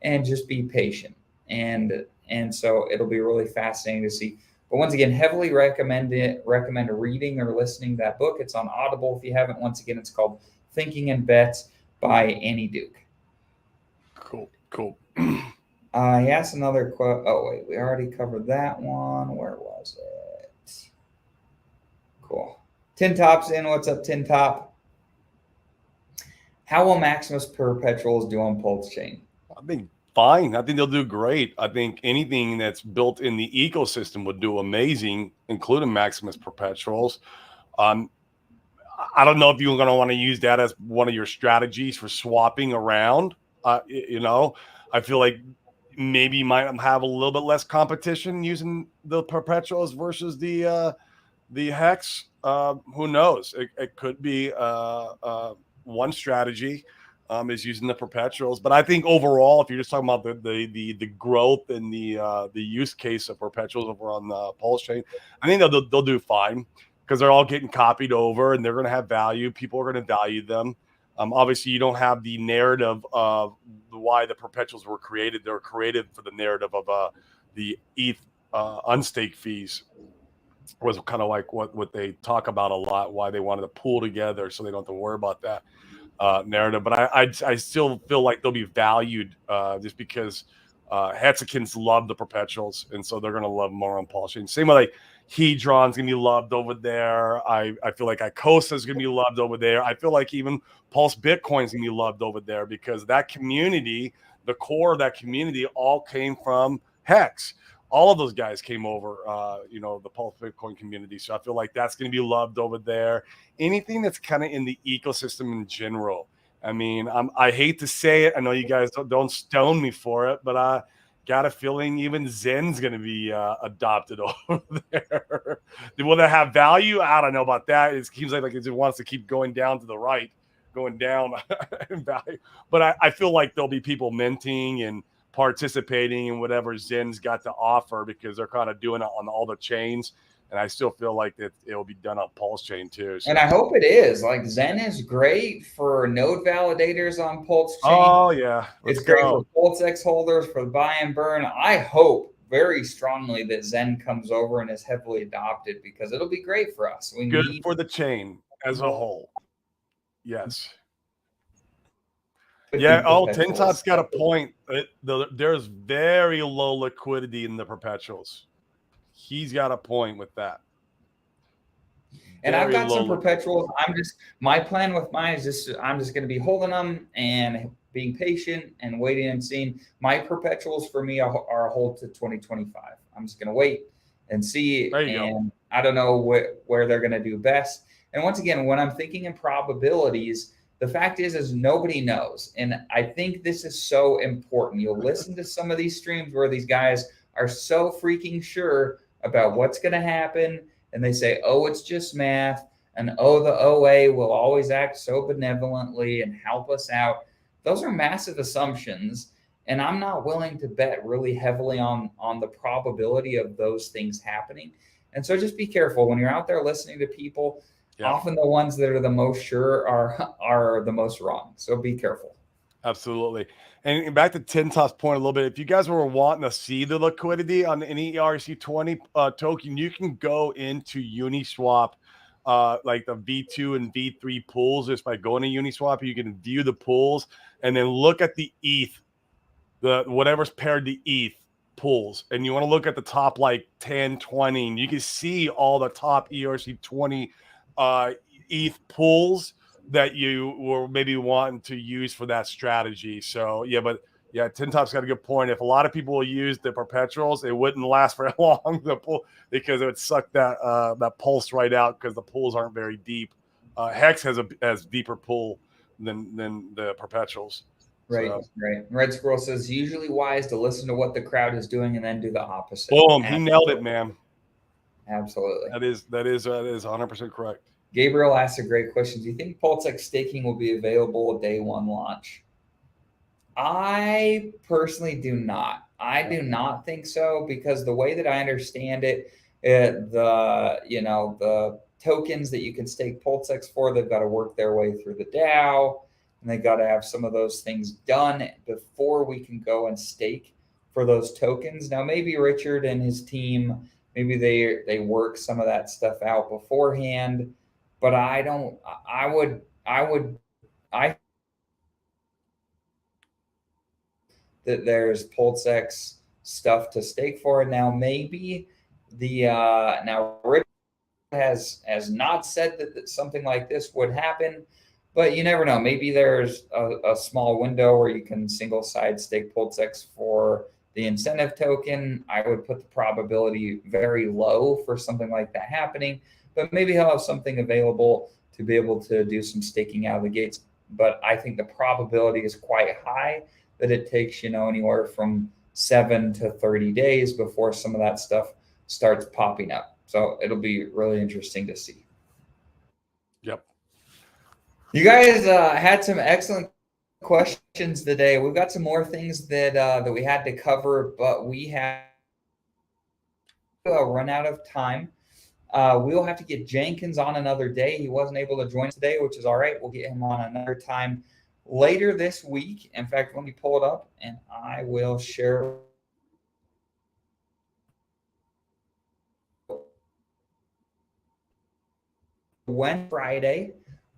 Speaker 1: and just be patient. And so it'll be really fascinating to see. But once again, heavily recommend reading or listening to that book. It's on Audible if you haven't. Once again, it's called Thinking in Bets by Annie Duke.
Speaker 2: Cool.
Speaker 1: He asked another quote. Oh, wait, we already covered that one. Where was it? Cool. Tin Top's in. What's up, Tin Top? How will Maximus Perpetuals do on Pulse Chain?
Speaker 2: I think fine. I think they'll do great. I think anything that's built in the ecosystem would do amazing, including Maximus Perpetuals. I don't know if you're going to want to use that as one of your strategies for swapping around. I feel like maybe you might have a little bit less competition using the Perpetuals versus the Hex. Who knows? It could be one strategy. Is using the Perpetuals, but I think overall, if you're just talking about the growth and the use case of Perpetuals over on the Pulse Chain, I think they'll do fine because they're all getting copied over and they're going to have value. People are going to value them. Obviously, you don't have the narrative of why the Perpetuals were created. They were created for the narrative of the ETH unstake fees. Was kind of like what they talk about a lot. Why they wanted to pool together so they don't have to worry about that narrative. But I still feel like they'll be valued just because Hexikins love the Perpetuals, and so they're going to love more on Pulse Chain. Same way like Hedron's going to be loved over there. I feel like Icosa's going to be loved over there. I feel like even Pulse Bitcoin's going to be loved over there because that community, the core of that community, all came from Hex. All of those guys came over, the Pulse Bitcoin community. So I feel like that's going to be loved over there. Anything that's kind of in the ecosystem in general. I mean, I hate to say it. I know you guys don't stone me for it, but I got a feeling even Zen's going to be adopted over there. Will that have value? I don't know about that. It seems like it just wants to keep going down to the right, going down in value. But I feel like there'll be people minting and participating in whatever Zen's got to offer because they're kind of doing it on all the chains. And I still feel like that it will be done on Pulse Chain too. So.
Speaker 1: And I hope it is. Like Zen is great for node validators on Pulse Chain.
Speaker 2: Oh, yeah.
Speaker 1: It's great for Pulse X holders for the buy and burn. I hope very strongly that Zen comes over and is heavily adopted because it'll be great for us.
Speaker 2: Good for the chain as a whole. Yes. Yeah. Oh, Tin Top's got a point. There's very low liquidity in the Perpetuals. He's got a point with that.
Speaker 1: And I've got some Perpetuals. My plan with mine is I'm just going to be holding them and being patient and waiting and seeing. My Perpetuals for me are a hold to 2025. I'm just going to wait and see. And I don't know where they're going to do best. And once again, when I'm thinking in probabilities, the fact is nobody knows. And I think this is so important. You'll listen to some of these streams where these guys are so freaking sure about what's going to happen. And they say, oh, it's just math. And oh, the OA will always act so benevolently and help us out. Those are massive assumptions. And I'm not willing to bet really heavily on the probability of those things happening. And so just be careful when you're out there listening to people. Yeah. Often the ones that are the most sure are the most wrong. So be careful.
Speaker 2: Absolutely. And back to Tin Top's point a little bit. If you guys were wanting to see the liquidity on any ERC20 token, you can go into Uniswap, like the V2 and V3 pools. Just by going to Uniswap, you can view the pools and then look at the ETH, whatever's paired to ETH pools. And you want to look at the top like 10, 20, and you can see all the top ERC20 ETH pools that you were maybe wanting to use for that strategy. So yeah, but yeah, Tin Top's got a good point. If a lot of people will use the perpetuals, it wouldn't last very long, the pool, because it would suck that pulse right out because the pools aren't very deep. Hex has deeper pool than the perpetuals.
Speaker 1: Right, so. Right. Red Squirrel says usually wise to listen to what the crowd is doing and then do the opposite.
Speaker 2: Boom, he nailed it, man.
Speaker 1: Absolutely.
Speaker 2: That is 100% correct.
Speaker 1: Gabriel asked a great question. Do you think PulseX staking will be available day one launch? I personally do not. I do not think so, because the way that I understand it, the tokens that you can stake PulseX for, they've got to work their way through the DAO, and they got to have some of those things done before we can go and stake for those tokens. Now, maybe Richard and his team, maybe they work some of that stuff out beforehand, but I that there's PulseX stuff to stake for. Now, maybe now Richard has not said that something like this would happen, but you never know. Maybe there's a small window where you can single side stake PulseX for the incentive token. I would put the probability very low for something like that happening, but maybe he'll have something available to be able to do some staking out of the gates. But I think the probability is quite high that it takes, anywhere from 7 to 30 days before some of that stuff starts popping up. So it'll be really interesting to see.
Speaker 2: Yep.
Speaker 1: You guys had some excellent questions today. We've got some more things that we had to cover, but we have run out of time. We'll have to get Jenkinz on another day. He wasn't able to join us today, which is all right. We'll get him on another time later this week. In fact, let me pull it up and I will share. Friday,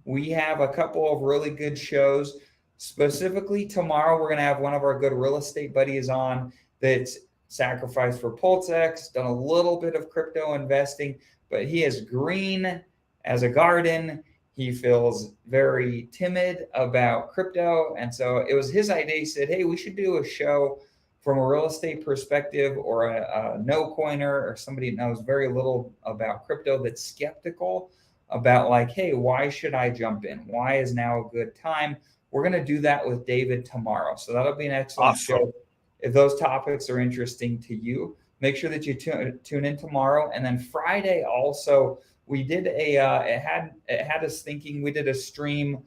Speaker 1: we have a couple of really good shows. Specifically tomorrow, we're going to have one of our good real estate buddies on that's sacrificed for PulseX, done a little bit of crypto investing, but he is green as a garden. He feels very timid about crypto. And so it was his idea. He said, hey, we should do a show from a real estate perspective, or a no coiner, or somebody that knows very little about crypto that's skeptical about like, hey, why should I jump in? Why is now a good time? We're going to do that with David tomorrow. So that'll be an excellent show. If those topics are interesting to you, make sure that you tune in tomorrow. And then Friday also, we did it had us thinking. We did a stream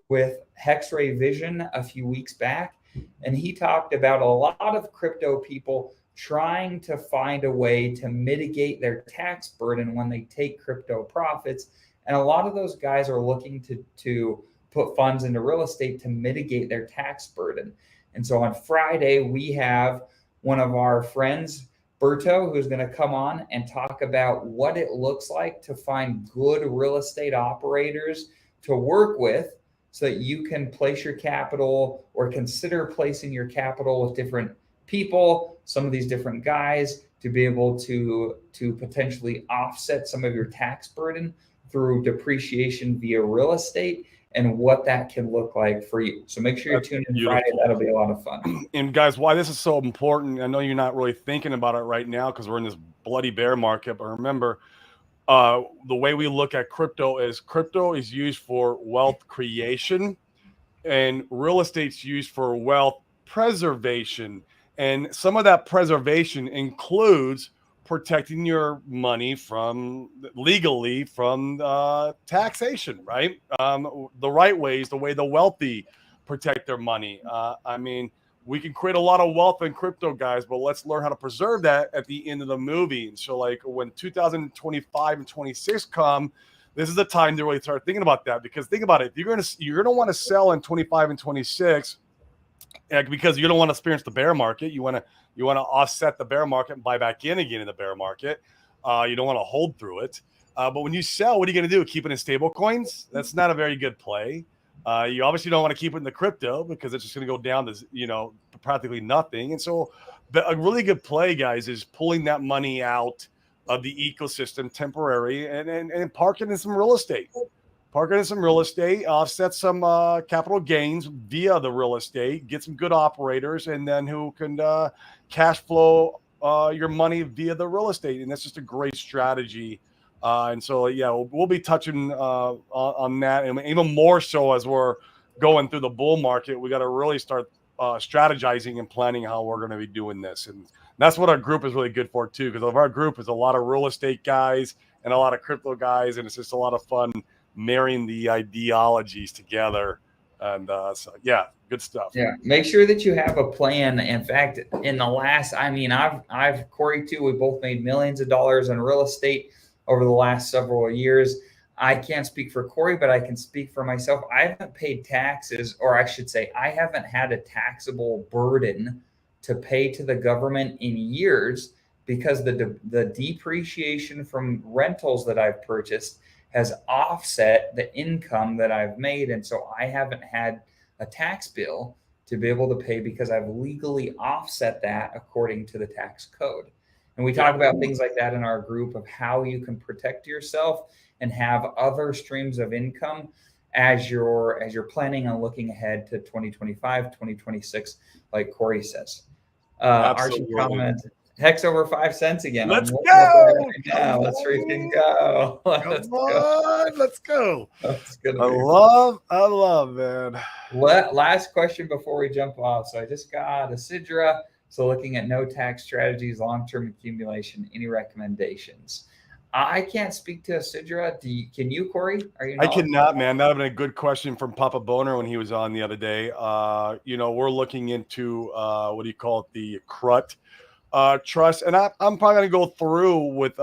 Speaker 1: with Hexray Vision a few weeks back, and he talked about a lot of crypto people trying to find a way to mitigate their tax burden when they take crypto profits. And a lot of those guys are looking to put funds into real estate to mitigate their tax burden. And so on Friday, we have one of our friends, Berto, who's going to come on and talk about what it looks like to find good real estate operators to work with so that you can place your capital or consider placing your capital with different people, some of these different guys, to be able to potentially offset some of your tax burden through depreciation via real estate, and what that can look like for you. So make sure you tune in Friday. That'll be a lot of fun.
Speaker 2: And guys, why this is so important, I know you're not really thinking about it right now because we're in this bloody bear market, but remember, the way we look at crypto is used for wealth creation, and real estate's used for wealth preservation. And some of that preservation includes protecting your money from legally from taxation, right? The right ways, the way the wealthy protect their money. I mean, we can create a lot of wealth in crypto, guys, but let's learn how to preserve that at the end of the movie. And so, like, when 2025 and 26 come, this is the time to really start thinking about that. Because think about it, you're gonna want to sell in 25 and 26, because you don't want to experience the bear market. You want to offset the bear market and buy back in again in the bear market. You don't want to hold through it. But when you sell, what are you going to do? Keep it in stable coins? That's not a very good play. You obviously don't want to keep it in the crypto because it's just going to go down to practically nothing. And so, a really good play, guys, is pulling that money out of the ecosystem temporary and park it in some real estate. Park it in some real estate, offset some capital gains via the real estate, get some good operators, and then who can cash flow your money via the real estate. And that's just a great strategy. And so, yeah, we'll be touching on that, and even more so as we're going through the bull market. We got to really start strategizing and planning how we're going to be doing this. And that's what our group is really good for, too, because of our group is a lot of real estate guys and a lot of crypto guys, and it's just a lot of fun marrying the ideologies together. And so, yeah, good stuff.
Speaker 1: Yeah, make sure that you have a plan. In fact, in the last, I've Corey too, we both made millions of dollars in real estate over the last several years. I can't speak for Corey, but I can speak for myself. I haven't paid taxes, or I should say, I haven't had a taxable burden to pay to the government in years, because the depreciation from rentals that I've purchased has offset the income that I've made. And so I haven't had a tax bill to be able to pay because I've legally offset that according to the tax code. And we talk about things like that in our group of how you can protect yourself and have other streams of income as you're planning on looking ahead to 2025, 2026, like Corey says. Archie comments, Hex over 5 cents again.
Speaker 2: Let's go.
Speaker 1: Let's freaking go.
Speaker 2: Let's go. Let's go.
Speaker 1: That's good.
Speaker 2: I love, man.
Speaker 1: Last question before we jump off. So I just got a Sidra. So looking at no tax strategies, long-term accumulation, any recommendations? I can't speak to a Sidra. Can you, Corey?
Speaker 2: I cannot, man. That would have been a good question from Papa Boner when he was on the other day. We're looking into what do you call it, the CRUT trust, and I'm probably going to go through with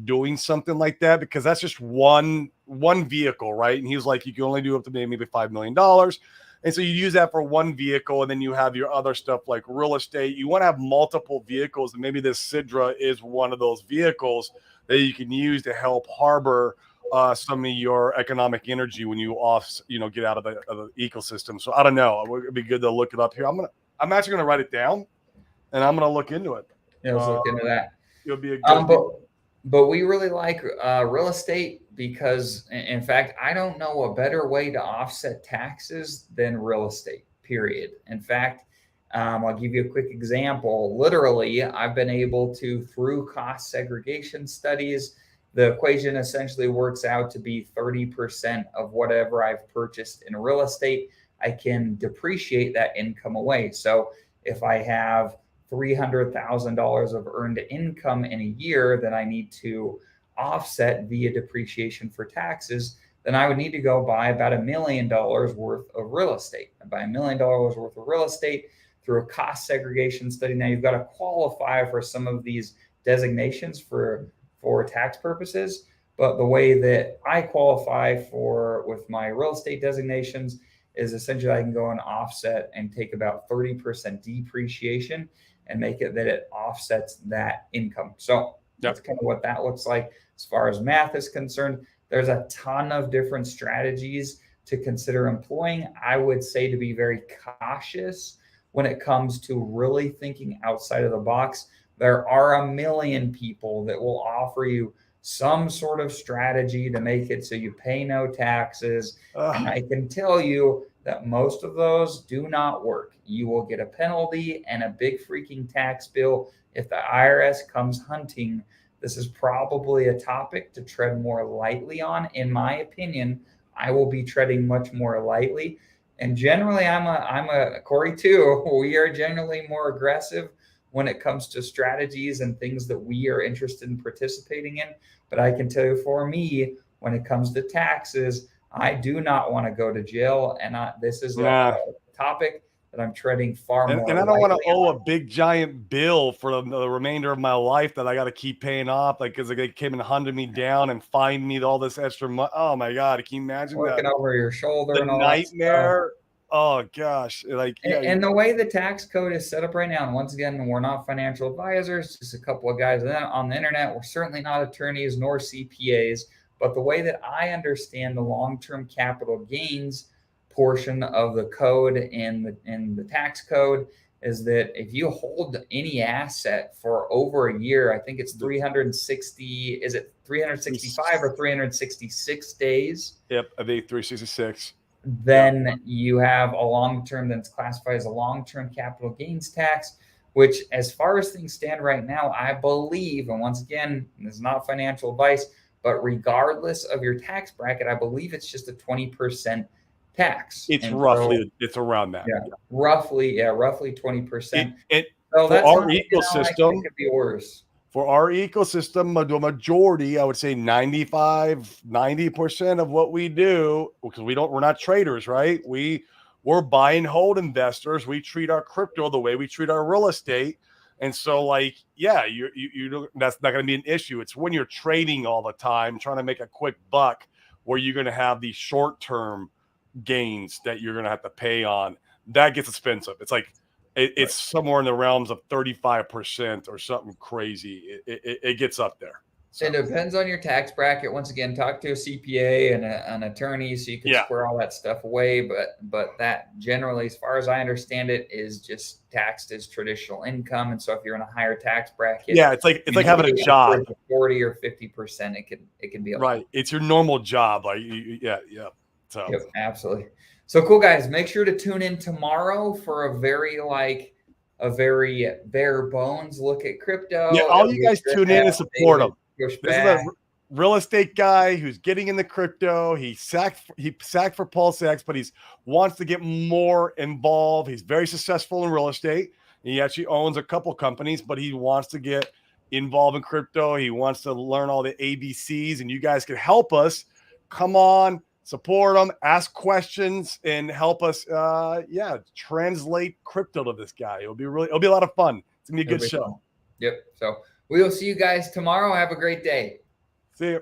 Speaker 2: doing something like that, because that's just one vehicle, right? And he was like, you can only do up to maybe $5 million. And so you use that for one vehicle, and then you have your other stuff like real estate. You want to have multiple vehicles, and maybe this Sidra is one of those vehicles that you can use to help harbor some of your economic energy when you get out of the ecosystem. So I don't know. It'd be good to look it up here. I'm actually going to write it down, and I'm going to look into it.
Speaker 1: Yeah, let's look into that.
Speaker 2: It'll be a good.
Speaker 1: But we really like real estate because, in fact, I don't know a better way to offset taxes than real estate, period. In fact, I'll give you a quick example. Literally, I've been able to, through cost segregation studies, the equation essentially works out to be 30% of whatever I've purchased in real estate, I can depreciate that income away. So if I have $300,000 of earned income in a year that I need to offset via depreciation for taxes, then I would need to go buy about $1 million worth of real estate. I buy $1 million worth of real estate through a cost segregation study. Now you've got to qualify for some of these designations for tax purposes, but the way that I qualify with my real estate designations is essentially I can go and offset and take about 30% depreciation and make it that it offsets that income. So that's kind of what that looks like as far as math is concerned. There's a ton of different strategies to consider employing. I would say to be very cautious when it comes to really thinking outside of the box. There are a million people that will offer you some sort of strategy to make it so you pay no taxes. And I can tell you that most of those do not work. You will get a penalty and a big freaking tax bill if the IRS comes hunting this is probably a topic to tread more lightly on. In my opinion, I will be treading much more lightly. And generally, I'm a Corey too. We are generally more aggressive when it comes to strategies and things that we are interested in participating in. But I can tell you, for me, when it comes to taxes, I do not want to go to jail. And this is a topic that I'm treading far more.
Speaker 2: And I don't want to owe a big giant bill for the remainder of my life that I got to keep paying off, like because they came and hunted me down and fined me all this extra money. Oh my God, can you imagine
Speaker 1: working over your shoulder and all
Speaker 2: nightmare? Oh gosh, like
Speaker 1: and the way the tax code is set up right now, and once again, we're not financial advisors, just a couple of guys on the internet. We're certainly not attorneys nor CPAs, but the way that I understand the long-term capital gains portion of the code in the tax code is that if you hold any asset for over a year, I think it's 360, is it 365 or 366 days?
Speaker 2: Yep, I think 366.
Speaker 1: Then you have a long-term that's classified as a long-term capital gains tax, which as far as things stand right now, I believe, and once again, this is not financial advice, but regardless of your tax bracket, I believe it's just a 20% tax.
Speaker 2: It's roughly, it's around that.
Speaker 1: Yeah, roughly 20%.
Speaker 2: So for our ecosystem,
Speaker 1: it could be worse.
Speaker 2: For our ecosystem, the majority, I would say 90% of what we do, because we're not traders, right? We're buy and hold investors. We treat our crypto the way we treat our real estate. And so, like, yeah, you that's not going to be an issue. It's when you're trading all the time, trying to make a quick buck, where you're going to have these short-term gains that you're going to have to pay on. That gets expensive. It's like it's somewhere in the realms of 35% or something crazy. It gets up there.
Speaker 1: So. It depends on your tax bracket. Once again, talk to a CPA and an attorney so you can square all that stuff away. But that generally, as far as I understand it, is just taxed as traditional income. And so if you're in a higher tax bracket,
Speaker 2: it's like having a job.
Speaker 1: 40 or 50%, it can be
Speaker 2: right. It's your normal job. Like So
Speaker 1: yep, absolutely. So cool, guys. Make sure to tune in tomorrow for a very bare bones look at crypto.
Speaker 2: Yeah, all you guys tune in and support them. This is a real estate guy who's getting into crypto. He sacked for PulseX, but he wants to get more involved. He's very successful in real estate. He actually owns a couple companies, but he wants to get involved in crypto. He wants to learn all the ABCs, and you guys can help us. Come on. Support them, ask questions, and help us, translate crypto to this guy. It'll be a lot of fun. It's gonna be a good show.
Speaker 1: Yep. So we will see you guys tomorrow. Have a great day.
Speaker 2: See you.